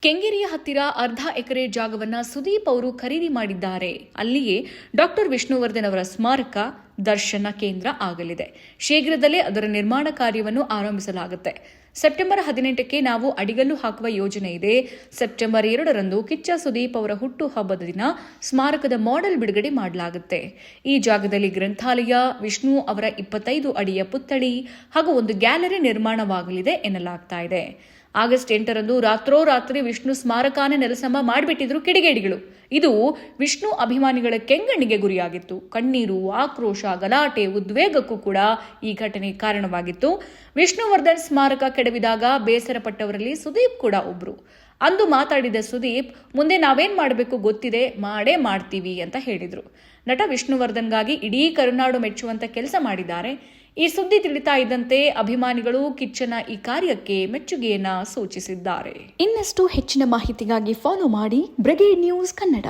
ಕೆಂಗೇರಿಯ ಹತ್ತಿರ ಅರ್ಧ ಎಕರೆ ಜಾಗವನ್ನ ಸುದೀಪ್ ಅವರು ಖರೀದಿ ಮಾಡಿದ್ದಾರೆ. ಅಲ್ಲಿಯೇ ಡಾಕ್ಟರ್ ವಿಷ್ಣುವರ್ಧನ್ ಅವರ ಸ್ಮಾರಕ ದರ್ಶನ ಕೇಂದ್ರ ಆಗಲಿದೆ. ಶೀಘ್ರದಲ್ಲೇ ಅದರ ನಿರ್ಮಾಣ ಕಾರ್ಯವನ್ನು ಆರಂಭಿಸಲಾಗುತ್ತೆ. ಸೆಪ್ಟೆಂಬರ್ 18ಕ್ಕೆ ನಾವು ಅಡಿಗಲ್ಲು ಹಾಕುವ ಯೋಜನೆ ಇದೆ. ಸೆಪ್ಟೆಂಬರ್ 2ರಂದು ಕಿಚ್ಚ ಸುದೀಪ್ ಅವರ ಹುಟ್ಟು ಹಬ್ಬದ ದಿನ ಸ್ಮಾರಕದ ಮಾಡೆಲ್ ಬಿಡುಗಡೆ ಮಾಡಲಾಗುತ್ತೆ. ಈ ಜಾಗದಲ್ಲಿ ಗ್ರಂಥಾಲಯ, ವಿಷ್ಣು ಅವರ 25 ಅಡಿಯ ಪುತ್ಥಳಿ ಹಾಗೂ ಒಂದು ಗ್ಯಾಲರಿ ನಿರ್ಮಾಣವಾಗಲಿದೆ ಎನ್ನಲಾಗ್ತಾ ಇದೆ. ಆಗಸ್ಟ್ 8ರಂದು ರಾತ್ರೋರಾತ್ರಿ ವಿಷ್ಣು ಸ್ಮಾರಕನೇ ನೆಲಸಮ ಮಾಡಿಬಿಟ್ಟಿದ್ರು ಕಿಡಿಗೇಡಿಗಳು. ಇದು ವಿಷ್ಣು ಅಭಿಮಾನಿಗಳ ಕೆಂಗಣ್ಣಿಗೆ ಗುರಿಯಾಗಿತ್ತು. ಕಣ್ಣೀರು, ಆಕ್ರೋಶ, ಗಲಾಟೆ, ಉದ್ವೇಗಕ್ಕೂ ಕೂಡ ಈ ಘಟನೆ ಕಾರಣವಾಗಿತ್ತು. ವಿಷ್ಣುವರ್ಧನ್ ಸ್ಮಾರಕ ಕೆಡವಿದಾಗ ಬೇಸರಪಟ್ಟವರಲ್ಲಿ ಸುದೀಪ್ ಕೂಡ ಒಬ್ರು. ಅಂದು ಮಾತಾಡಿದ ಸುದೀಪ್, ಮುಂದೆ ನಾವೇನ್ ಮಾಡಬೇಕು ಗೊತ್ತಿದೆ, ಮಾಡೇ ಮಾಡ್ತೀವಿ ಅಂತ ಹೇಳಿದ್ರು. ನಟ ವಿಷ್ಣುವರ್ಧನ್ಗಾಗಿ ಇಡೀ ಕರುನಾಡು ಮೆಚ್ಚುವಂತ ಕೆಲಸ ಮಾಡಿದ್ದಾರೆ. ಈ ಸುದ್ದಿ ತಿಳಿತಾ ಇದ್ದಂತೆ ಅಭಿಮಾನಿಗಳು ಕಿಚ್ಚನ ಈ ಕಾರ್ಯಕ್ಕೆ ಮೆಚ್ಚುಗೆಯನ್ನ ಸೂಚಿಸಿದ್ದಾರೆ. ಇನ್ನಷ್ಟು ಹೆಚ್ಚಿನ ಮಾಹಿತಿಗಾಗಿ ಫಾಲೋ ಮಾಡಿ ಬ್ರಿಗೇಡ್ ನ್ಯೂಸ್ ಕನ್ನಡ.